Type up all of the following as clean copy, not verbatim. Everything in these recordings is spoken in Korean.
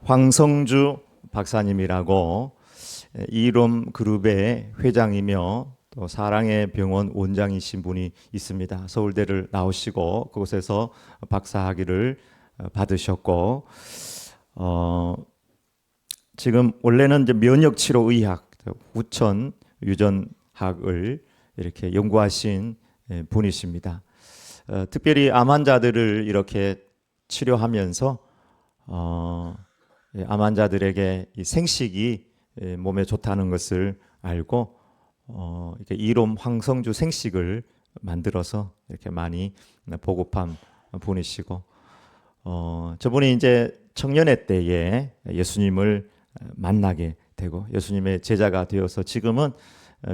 황성주 박사님이라고 이롬 그룹의 회장이며 또 사랑의 병원 원장이신 분이 있습니다. 서울대를 나오시고 그곳에서 박사학위를 받으셨고 지금 원래는 이제 면역치료의학, 후천 유전학을 이렇게 연구하신 분이십니다. 특별히 암 환자들을 이렇게 치료하면서 암 환자들에게 이 생식이 몸에 좋다는 것을 알고 이렇게 이롬 황성주 생식을 만들어서 이렇게 많이 보급한 분이시고 저분이 이제 청년의 때에 예수님을 만나게 되고 예수님의 제자가 되어서 지금은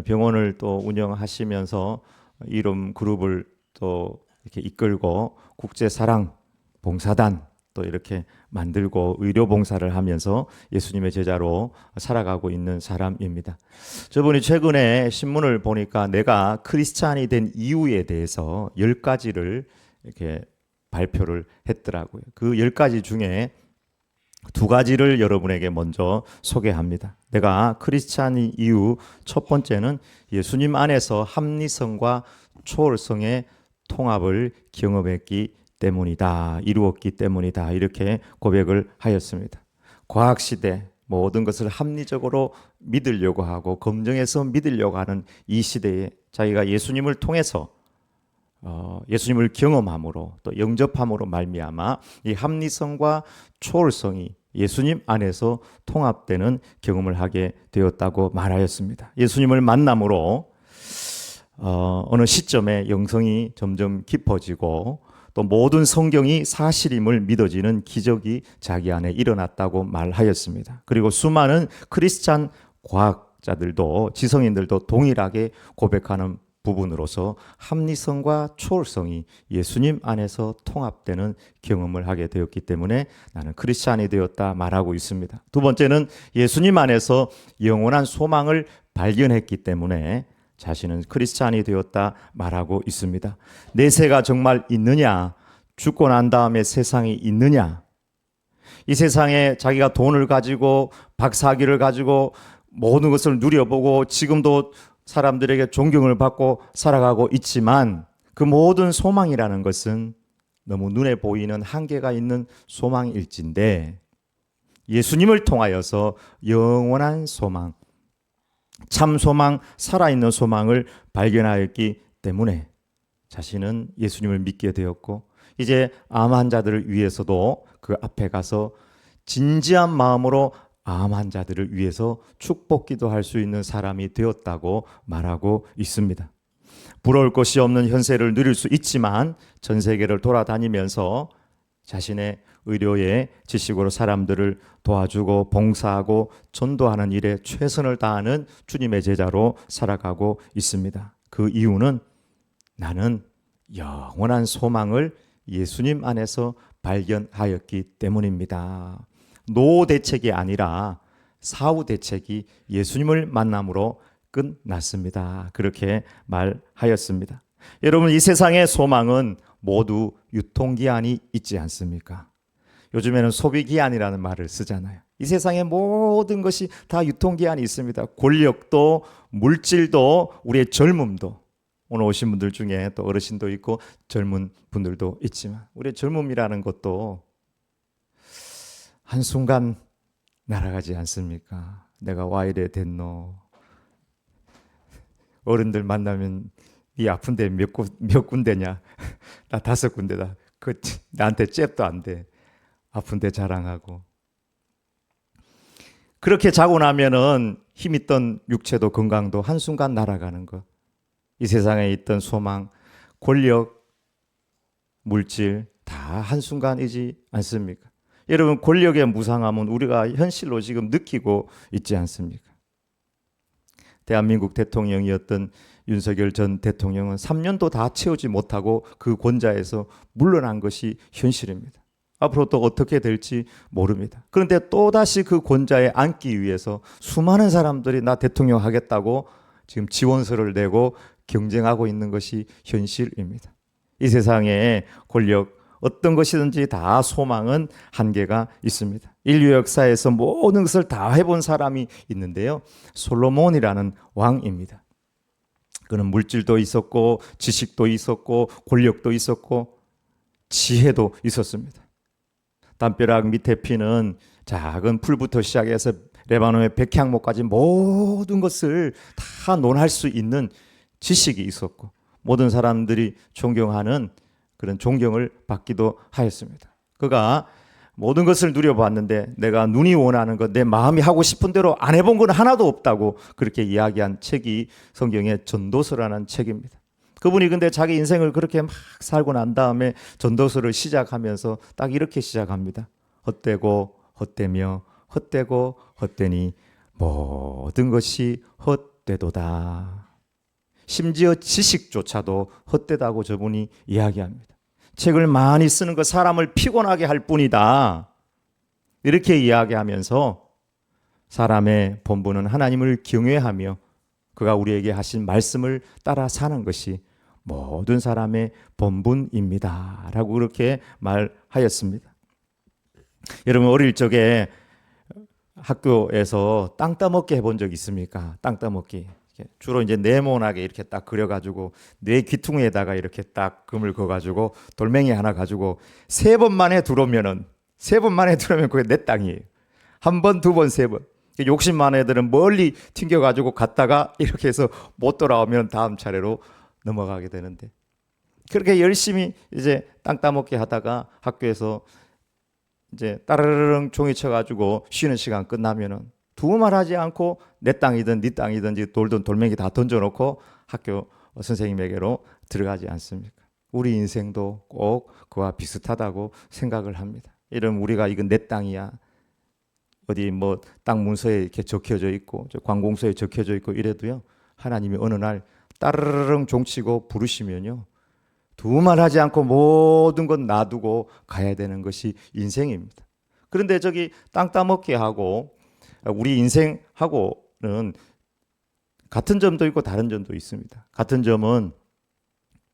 병원을 또 운영하시면서 이롬 그룹을 또 이렇게 이끌고 국제사랑 봉사단 또 이렇게 만들고 의료 봉사를 하면서 예수님의 제자로 살아가고 있는 사람입니다. 저분이 최근에 신문을 보니까 내가 크리스찬이 된 이유에 대해서 10가지를 이렇게 발표를 했더라고요. 그 10가지 중에 2가지를 여러분에게 먼저 소개합니다. 내가 크리스찬인 이유 첫 번째는 예수님 안에서 합리성과 초월성의 통합을 경험했기 때문이다. 이루었기 때문이다. 이렇게 고백을 하였습니다. 과학시대 모든 것을 합리적으로 믿으려고 하고 검증해서 믿으려고 하는 이 시대에 자기가 예수님을 통해서 예수님을 경험함으로 또 영접함으로 말미암아 이 합리성과 초월성이 예수님 안에서 통합되는 경험을 하게 되었다고 말하였습니다. 예수님을 만남으로 어느 시점에 영성이 점점 깊어지고 또 모든 성경이 사실임을 믿어지는 기적이 자기 안에 일어났다고 말하였습니다. 그리고 수많은 크리스찬 과학자들도 지성인들도 동일하게 고백하는 부분으로서 합리성과 초월성이 예수님 안에서 통합되는 경험을 하게 되었기 때문에 나는 크리스찬이 되었다 말하고 있습니다. 두 번째는 예수님 안에서 영원한 소망을 발견했기 때문에 자신은 크리스찬이 되었다 말하고 있습니다. 내세가 정말 있느냐? 죽고 난 다음에 세상이 있느냐? 이 세상에 자기가 돈을 가지고 박사학위를 가지고 모든 것을 누려보고 지금도 사람들에게 존경을 받고 살아가고 있지만 그 모든 소망이라는 것은 너무 눈에 보이는 한계가 있는 소망일진데 예수님을 통하여서 영원한 소망, 참 소망, 살아있는 소망을 발견하였기 때문에 자신은 예수님을 믿게 되었고 이제 암 환자들을 위해서도 그 앞에 가서 진지한 마음으로 암 환자들을 위해서 축복 기도할 수 있는 사람이 되었다고 말하고 있습니다. 부러울 것이 없는 현세를 누릴 수 있지만 전 세계를 돌아다니면서 자신의 의료의 지식으로 사람들을 도와주고 봉사하고 전도하는 일에 최선을 다하는 주님의 제자로 살아가고 있습니다. 그 이유는 나는 영원한 소망을 예수님 안에서 발견하였기 때문입니다. 노 대책이 아니라 사후 대책이 예수님을 만남으로 끝났습니다. 그렇게 말하였습니다. 여러분, 이 세상의 소망은 모두 유통기한이 있지 않습니까? 요즘에는 소비기한이라는 말을 쓰잖아요. 이 세상의 모든 것이 다 유통기한이 있습니다. 권력도 물질도 우리의 젊음도. 오늘 오신 분들 중에 또 어르신도 있고 젊은 분들도 있지만 우리의 젊음이라는 것도 한순간 날아가지 않습니까? 내가 와 이래 됐노. 어른들 만나면 네 아픈데 몇 군데냐? 나 5군데다. 그 나한테 잽도 안 돼. 아픈데 자랑하고. 그렇게 자고 나면은 힘있던 육체도 건강도 한순간 날아가는 것. 이 세상에 있던 소망, 권력, 물질 다 한순간이지 않습니까? 여러분, 권력의 무상함은 우리가 현실로 지금 느끼고 있지 않습니까? 대한민국 대통령이었던 윤석열 전 대통령은 3년도 다 채우지 못하고 그 권좌에서 물러난 것이 현실입니다. 앞으로 또 어떻게 될지 모릅니다. 그런데 또다시 그 권좌에 앉기 위해서 수많은 사람들이 나 대통령 하겠다고 지금 지원서를 내고 경쟁하고 있는 것이 현실입니다. 이 세상에 권력, 어떤 것이든지 다 소망은 한계가 있습니다. 인류 역사에서 모든 것을 다 해본 사람이 있는데요. 솔로몬이라는 왕입니다. 그는 물질도 있었고 지식도 있었고 권력도 있었고 지혜도 있었습니다. 담벼락 밑에 피는 작은 풀부터 시작해서 레바논의 백향목까지 모든 것을 다 논할 수 있는 지식이 있었고 모든 사람들이 존경하는 그런 존경을 받기도 하였습니다. 그가 모든 것을 누려봤는데 내가 눈이 원하는 것, 내 마음이 하고 싶은 대로 안 해본 건 하나도 없다고 그렇게 이야기한 책이 성경의 전도서라는 책입니다. 그분이 근데 자기 인생을 그렇게 막 살고 난 다음에 전도서를 시작하면서 딱 이렇게 시작합니다. 헛되고 헛되며 헛되고 헛되니 모든 것이 헛되도다. 심지어 지식조차도 헛되다고 저분이 이야기합니다. 책을 많이 쓰는 것 사람을 피곤하게 할 뿐이다. 이렇게 이야기하면서 사람의 본분은 하나님을 경외하며 그가 우리에게 하신 말씀을 따라 사는 것이 모든 사람의 본분입니다. 라고 그렇게 말하였습니다. 여러분 어릴 적에 학교에서 땅 따먹기 해본 적 있습니까? 땅 따먹기. 주로 이제 네모나게 이렇게 딱 그려가지고 뇌 귀퉁이에다가 이렇게 딱 금을 그어가지고 돌멩이 하나 가지고 세 번 만에 들어오면 그게 내 땅이에요. 한 번, 두 번, 세 번. 욕심 많은 애들은 멀리 튕겨가지고 갔다가 이렇게 해서 못 돌아오면 다음 차례로 넘어가게 되는데 그렇게 열심히 이제 땅 따먹기 하다가 학교에서 이제 따르릉 종이 쳐가지고 쉬는 시간 끝나면은 두말하지 않고 내 땅이든 네 땅이든지 돌든 돌멩이 다 던져놓고 학교 선생님에게로 들어가지 않습니까? 우리 인생도 꼭 그와 비슷하다고 생각을 합니다. 이러면 우리가 이건 내 땅이야. 어디 뭐 땅 문서에 이렇게 적혀져 있고 관공서에 적혀져 있고 이래도요. 하나님이 어느 날 따르릉 종치고 부르시면요. 두말하지 않고 모든 것 놔두고 가야 되는 것이 인생입니다. 그런데 저기 땅 따먹기 하고 우리 인생하고는 같은 점도 있고 다른 점도 있습니다. 같은 점은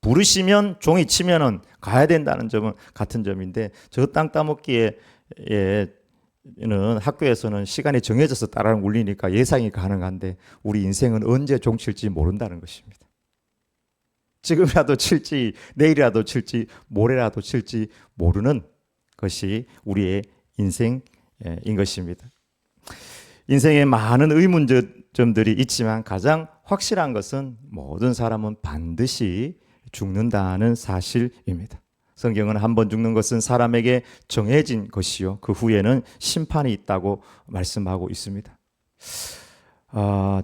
부르시면 종이 치면은 가야 된다는 점은 같은 점인데 저 땅 따먹기에는 학교에서는 시간이 정해져서 따라랑 울리니까 예상이 가능한데 우리 인생은 언제 종 칠지 모른다는 것입니다. 지금이라도 칠지 내일이라도 칠지 모레라도 칠지 모르는 것이 우리의 인생인 것입니다. 인생에 많은 의문점들이 있지만 가장 확실한 것은 모든 사람은 반드시 죽는다는 사실입니다. 성경은 한 번 죽는 것은 사람에게 정해진 것이요. 그 후에는 심판이 있다고 말씀하고 있습니다.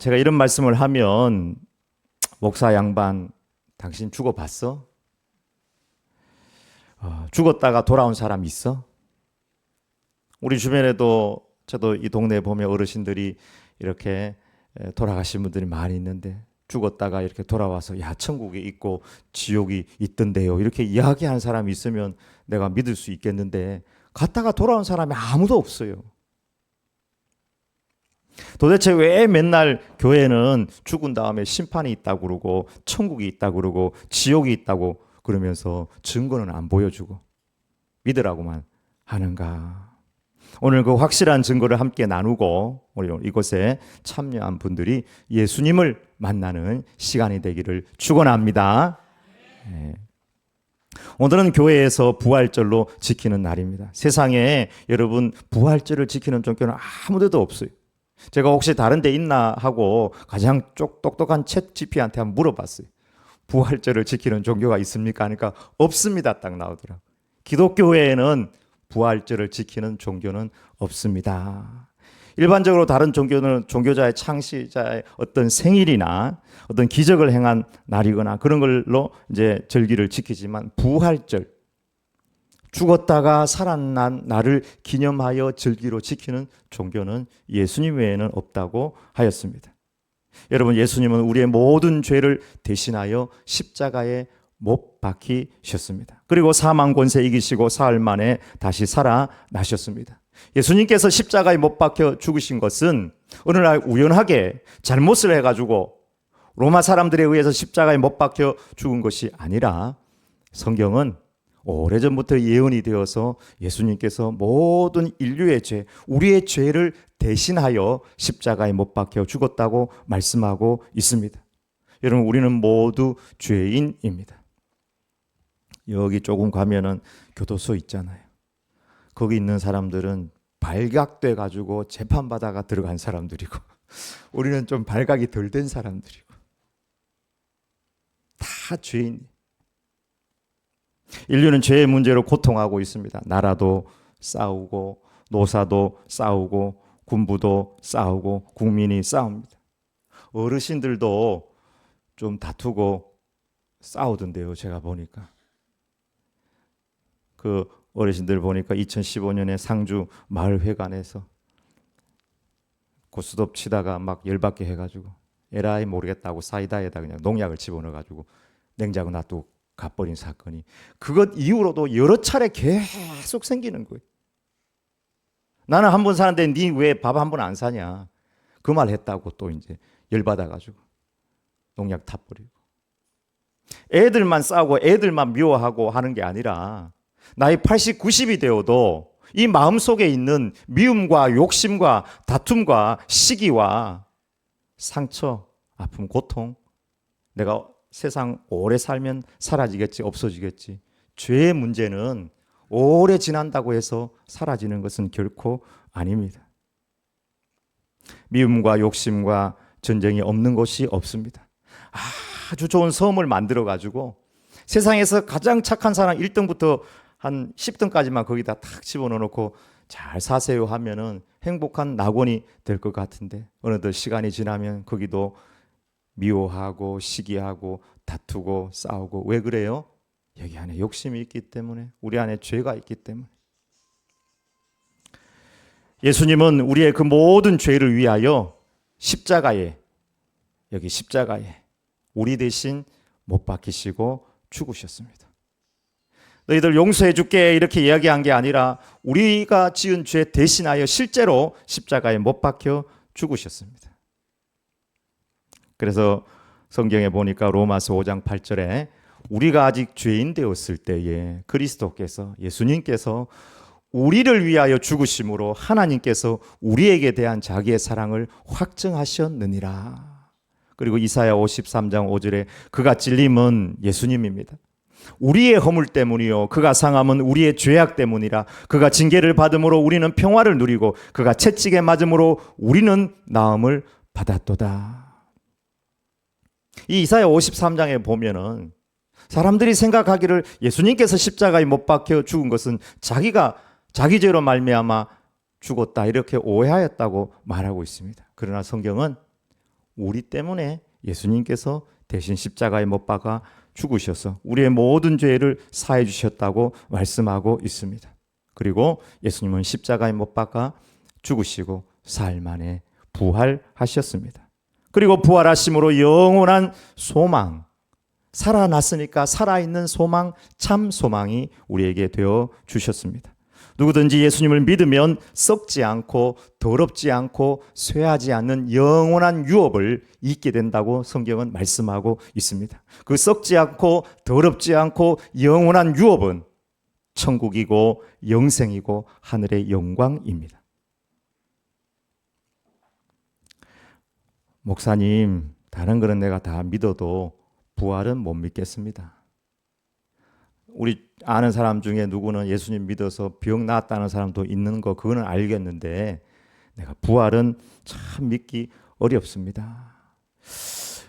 제가 이런 말씀을 하면 목사 양반 당신 죽어봤어? 죽었다가 돌아온 사람 있어? 우리 주변에도 저도 이 동네에 보면 어르신들이 이렇게 돌아가신 분들이 많이 있는데 죽었다가 이렇게 돌아와서 야 천국이 있고 지옥이 있던데요 이렇게 이야기하는 사람이 있으면 내가 믿을 수 있겠는데 갔다가 돌아온 사람이 아무도 없어요. 도대체 왜 맨날 교회는 죽은 다음에 심판이 있다고 그러고 천국이 있다고 그러고 지옥이 있다고 그러면서 증거는 안 보여주고 믿으라고만 하는가? 오늘 그 확실한 증거를 함께 나누고 우리 이곳에 참여한 분들이 예수님을 만나는 시간이 되기를 축원합니다. 네. 오늘은 교회에서 부활절로 지키는 날입니다. 세상에 여러분 부활절을 지키는 종교는 아무 데도 없어요. 제가 혹시 다른 데 있나 하고 가장 똑똑한 챗GPT한테 한번 물어봤어요. 부활절을 지키는 종교가 있습니까? 하니까 없습니다. 딱 나오더라고요. 기독교회에는 부활절을 지키는 종교는 없습니다. 일반적으로 다른 종교는 종교자의 창시자의 어떤 생일이나 어떤 기적을 행한 날이거나 그런 걸로 이제 절기를 지키지만 부활절, 죽었다가 살아난 날을 기념하여 절기로 지키는 종교는 예수님 외에는 없다고 하였습니다. 여러분, 예수님은 우리의 모든 죄를 대신하여 십자가에 못 박히셨습니다. 그리고 사망 권세 이기시고 사흘 만에 다시 살아나셨습니다. 예수님께서 십자가에 못 박혀 죽으신 것은 어느 날 우연하게 잘못을 해가지고 로마 사람들에 의해서 십자가에 못 박혀 죽은 것이 아니라 성경은 오래전부터 예언이 되어서 예수님께서 모든 인류의 죄, 우리의 죄를 대신하여 십자가에 못 박혀 죽었다고 말씀하고 있습니다. 여러분, 우리는 모두 죄인입니다. 여기 조금 가면은 교도소 있잖아요. 거기 있는 사람들은 발각돼 가지고 재판받아가 들어간 사람들이고 우리는 좀 발각이 덜 된 사람들이고 다 죄인. 인류는 죄의 문제로 고통하고 있습니다. 나라도 싸우고 노사도 싸우고 군부도 싸우고 국민이 싸웁니다. 어르신들도 좀 다투고 싸우던데요. 제가 보니까. 그 어르신들 보니까 2015년에 상주 마을회관에서 고스톱 치다가 막 열받게 해가지고 에라이 모르겠다고 사이다에다 그냥 농약을 집어넣어가지고 냉장고 놔두고 가버린 사건이 그것 이후로도 여러 차례 계속 생기는 거예요. 나는 한 번 사는데 니 왜 밥 한 번 안 사냐 그 말 했다고 또 이제 열받아가지고 농약 타버리고 애들만 싸우고 애들만 미워하고 하는 게 아니라 나이 80, 90이 되어도 이 마음속에 있는 미움과 욕심과 다툼과 시기와 상처, 아픔, 고통 내가 세상 오래 살면 사라지겠지, 없어지겠지. 죄의 문제는 오래 지난다고 해서 사라지는 것은 결코 아닙니다. 미움과 욕심과 전쟁이 없는 곳이 없습니다. 아주 좋은 섬을 만들어가지고 세상에서 가장 착한 사람 1등부터 한 10등까지만 거기다 탁 집어넣어놓고 잘 사세요 하면은 행복한 낙원이 될 것 같은데 어느덧 시간이 지나면 거기도 미워하고 시기하고 다투고 싸우고 왜 그래요? 여기 안에 욕심이 있기 때문에 우리 안에 죄가 있기 때문에 예수님은 우리의 그 모든 죄를 위하여 십자가에 여기 십자가에 우리 대신 못 박히시고 죽으셨습니다. 너희들 용서해 줄게 이렇게 이야기한 게 아니라 우리가 지은 죄 대신하여 실제로 십자가에 못 박혀 죽으셨습니다. 그래서 성경에 보니까 로마서 5장 8절에 우리가 아직 죄인 되었을 때에 그리스도께서 예수님께서 우리를 위하여 죽으심으로 하나님께서 우리에게 대한 자기의 사랑을 확증하셨느니라. 그리고 이사야 53장 5절에 그가 찔림은 예수님입니다. 우리의 허물 때문이요 그가 상함은 우리의 죄악 때문이라. 그가 징계를 받음으로 우리는 평화를 누리고 그가 채찍에 맞음으로 우리는 나음을 받았도다. 이 이사야 53장에 보면은 사람들이 생각하기를 예수님께서 십자가에 못 박혀 죽은 것은 자기가 자기 죄로 말미암아 죽었다 이렇게 오해하였다고 말하고 있습니다. 그러나 성경은 우리 때문에 예수님께서 대신 십자가에 못 박아 죽으셔서 우리의 모든 죄를 사해 주셨다고 말씀하고 있습니다. 그리고 예수님은 십자가에 못 박아 죽으시고 사흘 만에 부활하셨습니다. 그리고 부활하심으로 영원한 소망, 살아났으니까 살아있는 소망, 참 소망이 우리에게 되어 주셨습니다. 누구든지 예수님을 믿으면 썩지 않고 더럽지 않고 쇠하지 않는 영원한 유업을 잊게 된다고 성경은 말씀하고 있습니다. 그 썩지 않고 더럽지 않고 영원한 유업은 천국이고 영생이고 하늘의 영광입니다. 목사님, 다른 거는 내가 다 믿어도 부활은 못 믿겠습니다. 우리 아는 사람 중에 누구는 예수님 믿어서 병 나았다는 사람도 있는 거 그거는 알겠는데 내가 부활은 참 믿기 어렵습니다.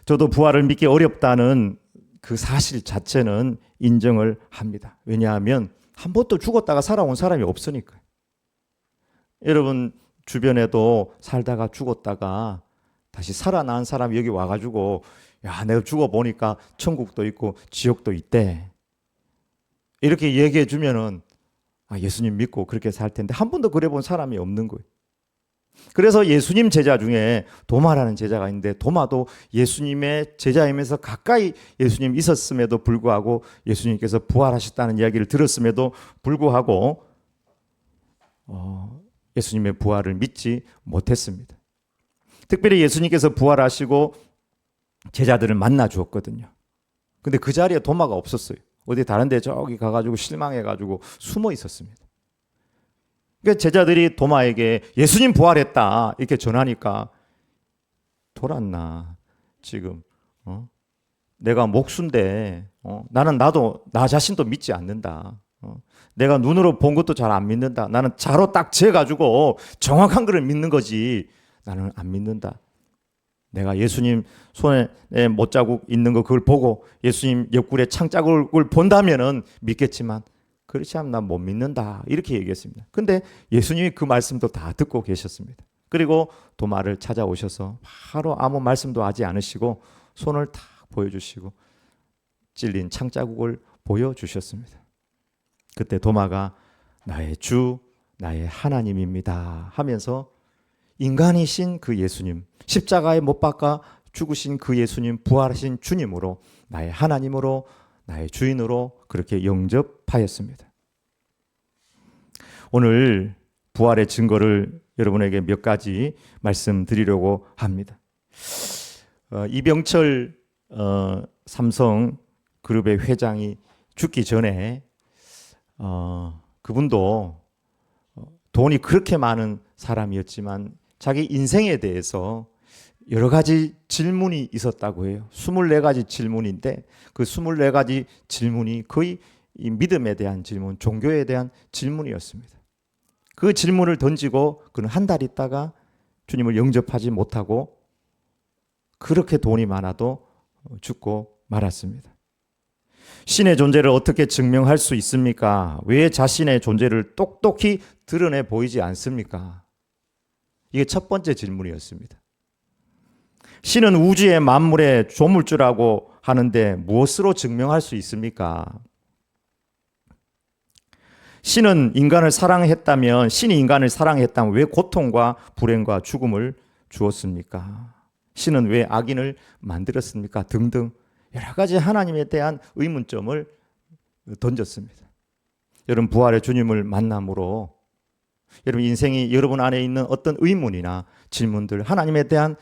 저도 부활을 믿기 어렵다는 그 사실 자체는 인정을 합니다. 왜냐하면 한 번도 죽었다가 살아온 사람이 없으니까요. 여러분 주변에도 살다가 죽었다가 다시 살아난 사람이 여기 와가지고 야 내가 죽어보니까 천국도 있고 지옥도 있대 이렇게 얘기해 주면은 아, 예수님 믿고 그렇게 살 텐데 한 번도 그래 본 사람이 없는 거예요. 그래서 예수님 제자 중에 도마라는 제자가 있는데 도마도 예수님의 제자이면서 가까이 예수님 있었음에도 불구하고 예수님께서 부활하셨다는 이야기를 들었음에도 불구하고 예수님의 부활을 믿지 못했습니다. 특별히 예수님께서 부활하시고 제자들을 만나 주었거든요. 근데 그 자리에 도마가 없었어요. 어디 다른 데 저기 가가지고 실망해가지고 숨어 있었습니다. 그러니까 제자들이 도마에게 예수님 부활했다 이렇게 전하니까 돌았나 지금 내가 목수인데 나도 나 자신도 믿지 않는다. 내가 눈으로 본 것도 잘 안 믿는다. 나는 자로 딱 재가지고 정확한 것을 믿는 거지 나는 안 믿는다. 내가 예수님 손에 못자국 있는 거 그걸 보고 예수님 옆구리에 창자국을 본다면은 믿겠지만 그렇지 않으면 난 못 믿는다 이렇게 얘기했습니다. 근데 예수님이 그 말씀도 다 듣고 계셨습니다. 그리고 도마를 찾아오셔서 바로 아무 말씀도 하지 않으시고 손을 탁 보여주시고 찔린 창자국을 보여주셨습니다. 그때 도마가 나의 주 나의 하나님입니다 하면서 인간이신 그 예수님, 십자가에 못 박아 죽으신 그 예수님, 부활하신 주님으로 나의 하나님으로 나의 주인으로 그렇게 영접하였습니다. 오늘 부활의 증거를 여러분에게 몇 가지 말씀드리려고 합니다. 이병철 삼성그룹의 회장이 죽기 전에 그분도 돈이 그렇게 많은 사람이었지만 자기 인생에 대해서 여러 가지 질문이 있었다고 해요. 24가지 질문인데 그 24가지 질문이 거의 이 믿음에 대한 질문, 종교에 대한 질문이었습니다. 그 질문을 던지고 그는 한 달 있다가 주님을 영접하지 못하고 그렇게 돈이 많아도 죽고 말았습니다. 신의 존재를 어떻게 증명할 수 있습니까? 왜 자신의 존재를 똑똑히 드러내 보이지 않습니까? 이게 첫 번째 질문이었습니다. 신은 우주의 만물의 조물주라고 하는데 무엇으로 증명할 수 있습니까? 신은 인간을 사랑했다면, 신이 인간을 사랑했다면 왜 고통과 불행과 죽음을 주었습니까? 신은 왜 악인을 만들었습니까? 등등 여러 가지 하나님에 대한 의문점을 던졌습니다. 여러분 부활의 주님을 만남으로 여러분 인생이 여러분 안에 있는 어떤 의문이나 질문들 하나님에 대한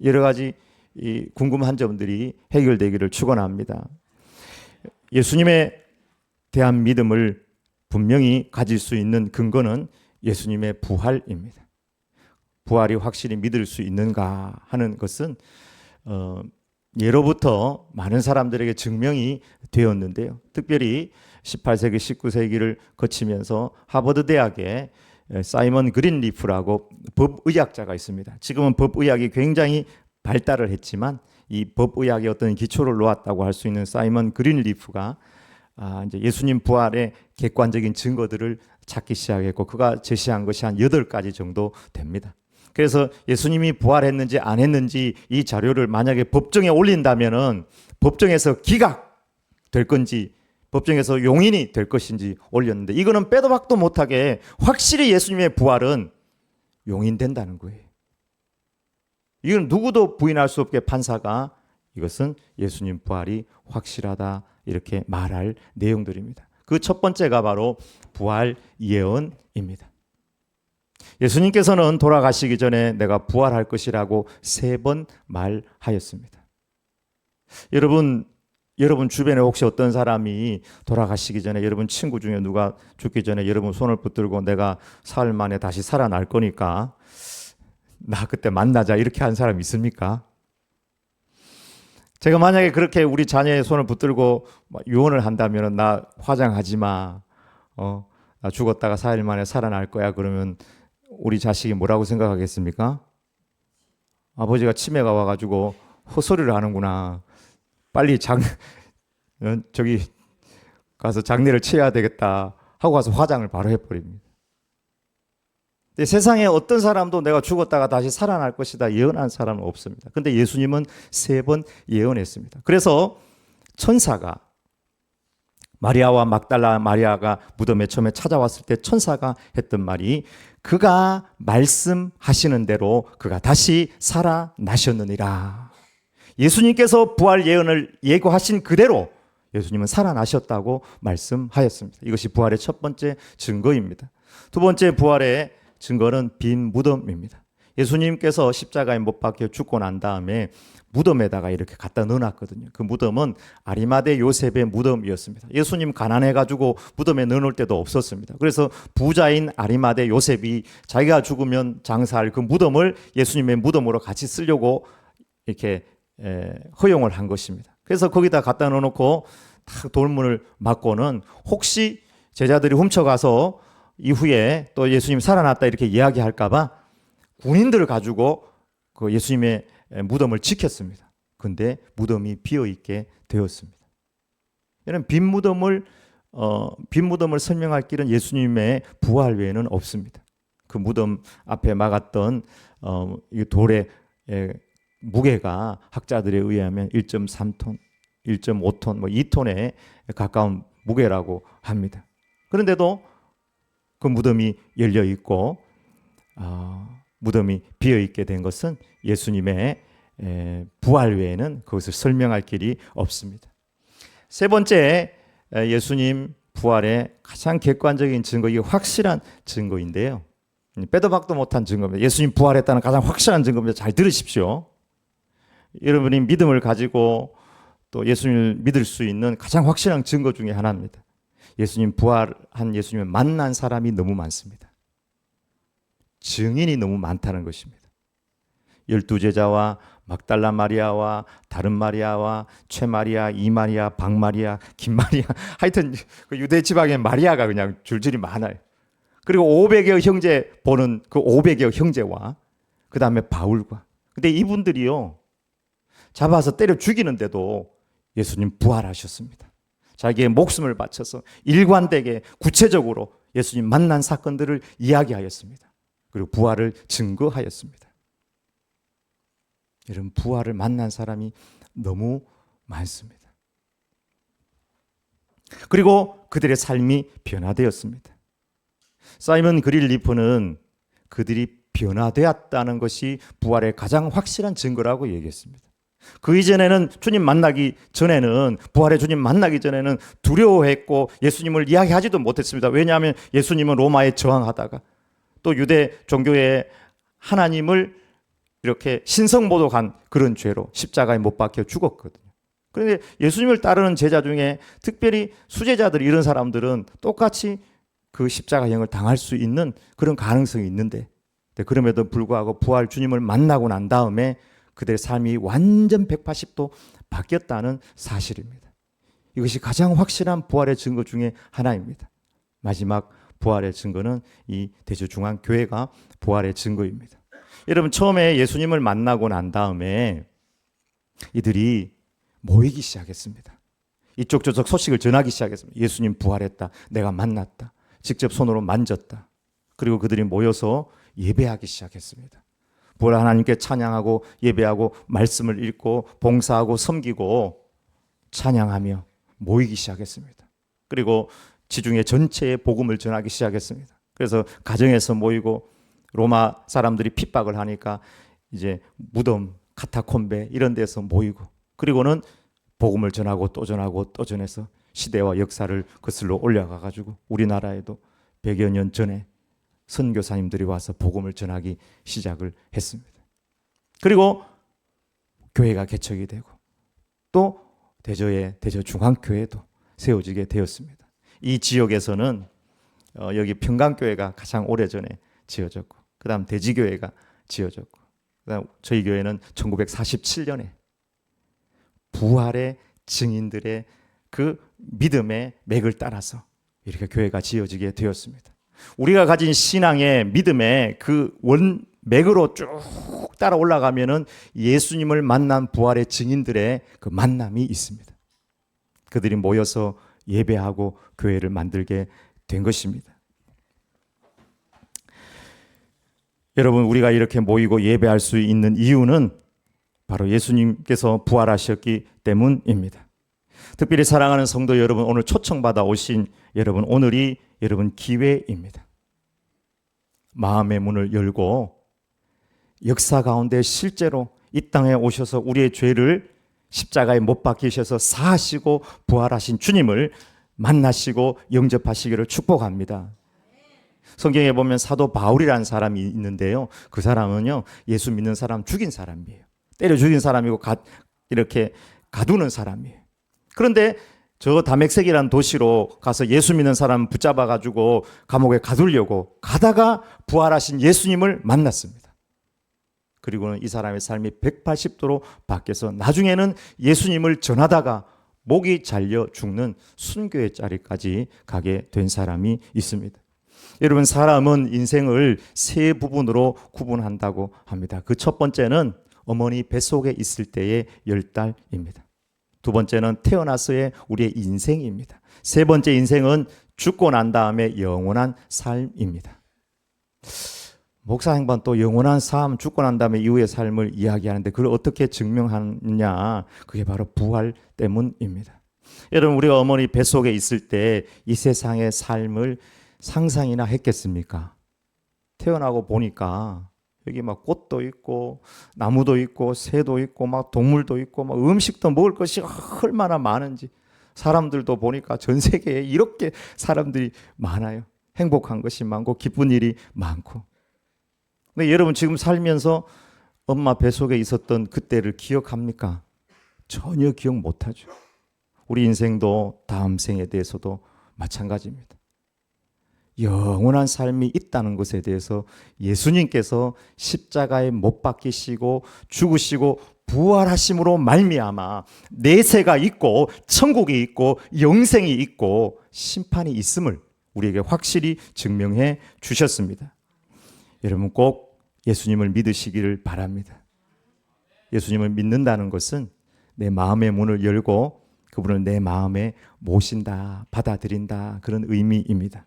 여러 가지 이 궁금한 점들이 해결되기를 축원합니다. 예수님에 대한 믿음을 분명히 가질 수 있는 근거는 예수님의 부활입니다. 부활이 확실히 믿을 수 있는가 하는 것은 예로부터 많은 사람들에게 증명이 되었는데요. 특별히 18세기, 19세기를 거치면서 하버드 대학에 사이먼 그린리프라고 법의학자가 있습니다. 지금은 법의학이 굉장히 발달을 했지만 이 법의학의 어떤 기초를 놓았다고 할 수 있는 사이먼 그린리프가 이제 예수님 부활의 객관적인 증거들을 찾기 시작했고 그가 제시한 것이 한 8가지 정도 됩니다. 그래서 예수님이 부활했는지 안 했는지 이 자료를 만약에 법정에 올린다면은 법정에서 기각될 건지 법정에서 용인이 될 것인지 올렸는데 이거는 빼도 박도 못하게 확실히 예수님의 부활은 용인된다는 거예요. 이건 누구도 부인할 수 없게 판사가 이것은 예수님 부활이 확실하다 이렇게 말할 내용들입니다. 그 첫 번째가 바로 부활 예언입니다. 예수님께서는 돌아가시기 전에 내가 부활할 것이라고 3번 말하였습니다. 여러분 주변에 혹시 어떤 사람이 돌아가시기 전에 여러분 친구 중에 누가 죽기 전에 여러분 손을 붙들고 내가 사흘 만에 다시 살아날 거니까 나 그때 만나자 이렇게 한 사람 있습니까? 제가 만약에 그렇게 우리 자녀의 손을 붙들고 유언을 한다면 나 화장하지 마. 나 죽었다가 4일 만에 살아날 거야. 그러면 우리 자식이 뭐라고 생각하겠습니까? 아버지가 치매가 와가지고 헛소리를 하는구나. 빨리 저기 가서 장례를 치러야 되겠다 하고 가서 화장을 바로 해버립니다. 세상에 어떤 사람도 내가 죽었다가 다시 살아날 것이다 예언한 사람은 없습니다. 근데 예수님은 3번 예언했습니다. 그래서 천사가 마리아와 막달라 마리아가 무덤에 처음에 찾아왔을 때 천사가 했던 말이 그가 말씀하시는 대로 그가 다시 살아나셨느니라. 예수님께서 부활 예언을 예고하신 그대로 예수님은 살아나셨다고 말씀하였습니다. 이것이 부활의 첫 번째 증거입니다. 두 번째 부활의 증거는 빈 무덤입니다. 예수님께서 십자가에 못 박혀 죽고 난 다음에 무덤에다가 이렇게 갖다 넣어놨거든요. 그 무덤은 아리마대 요셉의 무덤이었습니다. 예수님 가난해가지고 무덤에 넣어놓을 때도 없었습니다. 그래서 부자인 아리마대 요셉이 자기가 죽으면 장사할 그 무덤을 예수님의 무덤으로 같이 쓰려고 이렇게 허용을 한 것입니다. 그래서 거기다 갖다 넣어놓고 딱 돌문을 막고는 혹시 제자들이 훔쳐가서 이후에 또 예수님 살아났다 이렇게 이야기할까봐 군인들을 가지고 그 예수님의 무덤을 지켰습니다. 그런데 무덤이 비어 있게 되었습니다. 이런 빈 무덤을 설명할 길은 예수님의 부활 외에는 없습니다. 그 무덤 앞에 막았던 이 돌의 무게가 학자들에 의하면 1.3톤, 1.5톤, 2톤에 가까운 무게라고 합니다. 그런데도 그 무덤이 열려 있고 무덤이 비어 있게 된 것은 예수님의 부활 외에는 그것을 설명할 길이 없습니다. 세 번째, 예수님 부활의 가장 객관적인 증거, 이게 확실한 증거인데요. 빼도 박도 못한 증거입니다. 예수님 부활했다는 가장 확실한 증거입니다. 잘 들으십시오. 여러분이 믿음을 가지고 또 예수님을 믿을 수 있는 가장 확실한 증거 중에 하나입니다. 예수님 부활한 예수님을 만난 사람이 너무 많습니다. 증인이 너무 많다는 것입니다. 12제자와 막달라 마리아와 다른 마리아와 최마리아, 이마리아, 박마리아, 김마리아, 하여튼 그 유대 지방의 마리아가 그냥 줄줄이 많아요. 그리고 500여 형제 보는 그 500여 형제와 그 다음에 바울과. 근데 이분들이요, 잡아서 때려 죽이는데도 예수님 부활하셨습니다. 자기의 목숨을 바쳐서 일관되게 구체적으로 예수님 만난 사건들을 이야기하였습니다. 그리고 부활을 증거하였습니다. 여러분, 부활을 만난 사람이 너무 많습니다. 그리고 그들의 삶이 변화되었습니다. 사이먼 그릴리프는 그들이 변화되었다는 것이 부활의 가장 확실한 증거라고 얘기했습니다. 그 이전에는 주님 만나기 전에는, 부활의 주님 만나기 전에는 두려워했고 예수님을 이야기하지도 못했습니다. 왜냐하면 예수님은 로마에 저항하다가 또 유대 종교의 하나님을 이렇게 신성모독한 그런 죄로 십자가에 못 박혀 죽었거든요. 그런데 예수님을 따르는 제자 중에 특별히 수제자들, 이런 사람들은 똑같이 그 십자가형을 당할 수 있는 그런 가능성이 있는데, 그럼에도 불구하고 부활 주님을 만나고 난 다음에 그들의 삶이 완전 180도 바뀌었다는 사실입니다. 이것이 가장 확실한 부활의 증거 중에 하나입니다. 마지막 부활의 증거는 이 대저중앙교회가 부활의 증거입니다. 여러분, 처음에 예수님을 만나고 난 다음에 이들이 모이기 시작했습니다. 이쪽 저쪽 소식을 전하기 시작했습니다. 예수님 부활했다. 내가 만났다. 직접 손으로 만졌다. 그리고 그들이 모여서 예배하기 시작했습니다. 부활 하나님께 찬양하고 예배하고 말씀을 읽고 봉사하고 섬기고 찬양하며 모이기 시작했습니다. 그리고 지중해 전체에 복음을 전하기 시작했습니다. 그래서 가정에서 모이고, 로마 사람들이 핍박을 하니까 이제 무덤, 카타콤베 이런 데서 모이고, 그리고는 복음을 전하고 또 전하고 또 전해서 시대와 역사를 거슬러 올라가 가지고 우리나라에도 100여 년 전에 선교사님들이 와서 복음을 전하기 시작을 했습니다. 그리고 교회가 개척이 되고 또 대저의 대저중앙교회도 세워지게 되었습니다. 이 지역에서는 여기 평강교회가 가장 오래전에 지어졌고, 그 다음 대지교회가 지어졌고, 그 다음 저희 교회는 1947년에 부활의 증인들의 그 믿음의 맥을 따라서 이렇게 교회가 지어지게 되었습니다. 우리가 가진 신앙의 믿음의 그 원맥으로 쭉 따라 올라가면은 예수님을 만난 부활의 증인들의 그 만남이 있습니다. 그들이 모여서 예배하고 교회를 만들게 된 것입니다. 여러분, 우리가 이렇게 모이고 예배할 수 있는 이유는 바로 예수님께서 부활하셨기 때문입니다. 특별히 사랑하는 성도 여러분, 오늘 초청받아 오신 여러분, 오늘이 여러분 기회입니다. 마음의 문을 열고 역사 가운데 실제로 이 땅에 오셔서 우리의 죄를 십자가에 못 박히셔서 사하시고 부활하신 주님을 만나시고 영접하시기를 축복합니다. 성경에 보면 사도 바울이라는 사람이 있는데요. 그 사람은요, 예수 믿는 사람 죽인 사람이에요. 때려 죽인 사람이고 이렇게 가두는 사람이에요. 그런데 저 다메섹이라는 도시로 가서 예수 믿는 사람 붙잡아 가지고 감옥에 가두려고 가다가 부활하신 예수님을 만났습니다. 그리고는 이 사람의 삶이 180도로 바뀌어서 나중에는 예수님을 전하다가 목이 잘려 죽는 순교의 자리까지 가게 된 사람이 있습니다. 여러분, 사람은 인생을 세 부분으로 구분한다고 합니다. 그 첫 번째는 어머니 뱃속에 있을 때의 10달입니다. 두 번째는 태어나서의 우리의 인생입니다. 세 번째 인생은 죽고 난 다음에 영원한 삶입니다. 목사 행반 또 영원한 삶, 죽고 난 다음에 이후의 삶을 이야기하는데 그걸 어떻게 증명하느냐? 그게 바로 부활 때문입니다. 여러분, 우리가 어머니 뱃속에 있을 때 이 세상의 삶을 상상이나 했겠습니까? 태어나고 보니까 여기 막 꽃도 있고 나무도 있고 새도 있고 막 동물도 있고 막 음식도 먹을 것이 얼마나 많은지, 사람들도 보니까 전 세계에 이렇게 사람들이 많아요. 행복한 것이 많고 기쁜 일이 많고. 근데 여러분, 지금 살면서 엄마 뱃속에 있었던 그때를 기억합니까? 전혀 기억 못하죠. 우리 인생도 다음 생에 대해서도 마찬가지입니다. 영원한 삶이 있다는 것에 대해서 예수님께서 십자가에 못 박히시고 죽으시고 부활하심으로 말미암아 내세가 있고 천국이 있고 영생이 있고 심판이 있음을 우리에게 확실히 증명해 주셨습니다. 여러분, 꼭 예수님을 믿으시기를 바랍니다. 예수님을 믿는다는 것은 내 마음의 문을 열고 그분을 내 마음에 모신다, 받아들인다, 그런 의미입니다.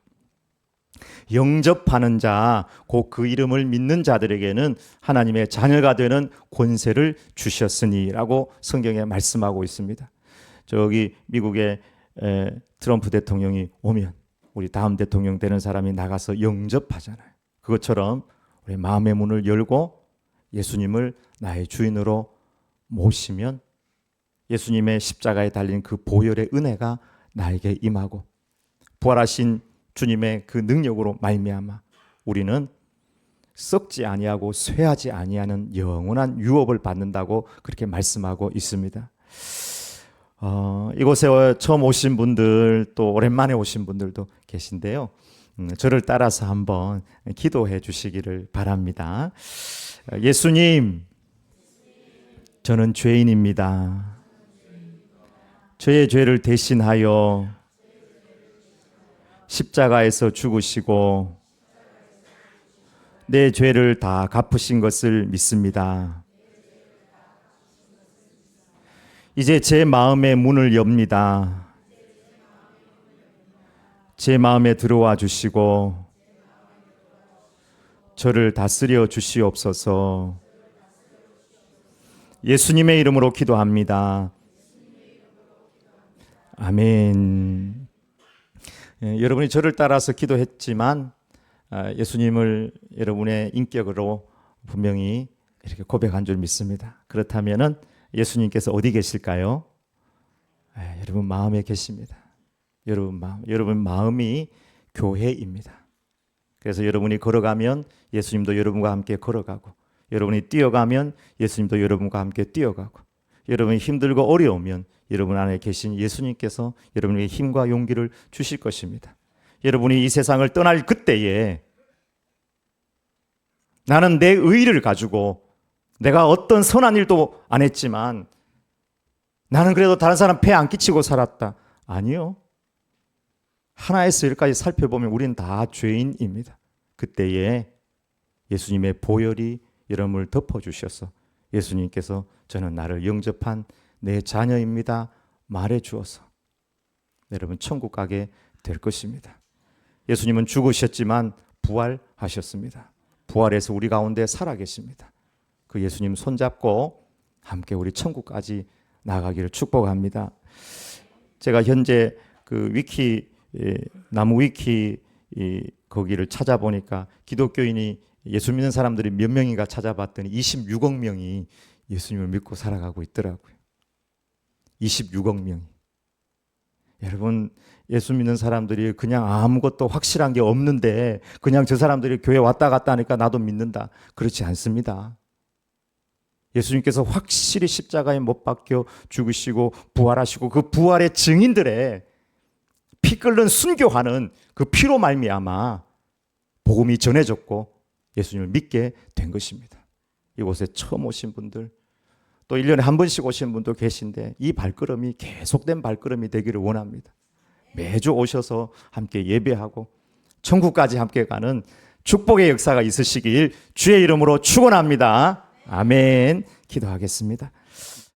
영접하는 자, 곧 그 이름을 믿는 자들에게는 하나님의 자녀가 되는 권세를 주셨으니라고 성경에 말씀하고 있습니다. 저기 미국의 트럼프 대통령이 오면 우리 다음 대통령 되는 사람이 나가서 영접하잖아요. 그것처럼 우리 마음의 문을 열고 예수님을 나의 주인으로 모시면 예수님의 십자가에 달린 그 보혈의 은혜가 나에게 임하고 부활하신 주님의 그 능력으로 말미암아 우리는 썩지 아니하고 쇠하지 아니하는 영원한 유업을 받는다고 그렇게 말씀하고 있습니다. 이곳에 처음 오신 분들 또 오랜만에 오신 분들도 계신데요. 저를 따라서 한번 기도해 주시기를 바랍니다. 예수님, 저는 죄인입니다. 저의 죄를 대신하여 십자가에서 죽으시고 내 죄를 다 갚으신 것을 믿습니다. 이제 제 마음의 문을 엽니다. 제 마음에 들어와 주시고 저를 다스려 주시옵소서. 예수님의 이름으로 기도합니다. 아멘. 여러분이 저를 따라서 기도했지만 예수님을 여러분의 인격으로 분명히 이렇게 고백한 줄 믿습니다. 그렇다면은 예수님께서 어디 계실까요? 여러분 마음에 계십니다. 여러분 마음이 교회입니다. 그래서 여러분이 걸어가면 예수님도 여러분과 함께 걸어가고, 여러분이 뛰어가면 예수님도 여러분과 함께 뛰어가고, 여러분이 힘들고 어려우면 여러분 안에 계신 예수님께서 여러분에게 힘과 용기를 주실 것입니다. 여러분이 이 세상을 떠날 그때에 나는 내 의의를 가지고 내가 어떤 선한 일도 안 했지만 나는 그래도 다른 사람 폐 안 끼치고 살았다. 아니요. 하나에서 열까지 살펴보면 우리는 다 죄인입니다. 그때에 예수님의 보혈이 여러분을 덮어주셔서 예수님께서 저는 나를 영접한 내 자녀입니다 말해 주어서 여러분 천국 가게 될 것입니다. 예수님은 죽으셨지만 부활하셨습니다. 부활해서 우리 가운데 살아계십니다. 그 예수님 손잡고 함께 우리 천국까지 나가기를 축복합니다. 제가 현재 그 나무 위키 거기를 찾아보니까 기독교인이 예수 믿는 사람들이 몇 명인가 찾아봤더니 26억 명이 예수님을 믿고 살아가고 있더라고요. 26억 명이. 여러분, 예수 믿는 사람들이 그냥 아무것도 확실한 게 없는데 그냥 저 사람들이 교회 왔다 갔다 하니까 나도 믿는다. 그렇지 않습니다. 예수님께서 확실히 십자가에 못 박혀 죽으시고 부활하시고 그 부활의 증인들의 피 끓는 순교하는 그 피로 말미암아 복음이 전해졌고 예수님을 믿게 된 것입니다. 이곳에 처음 오신 분들, 또 1년에 한 번씩 오신 분도 계신데 이 발걸음이 계속된 발걸음이 되기를 원합니다. 매주 오셔서 함께 예배하고 천국까지 함께 가는 축복의 역사가 있으시길 주의 이름으로 축원합니다. 아멘. 기도하겠습니다.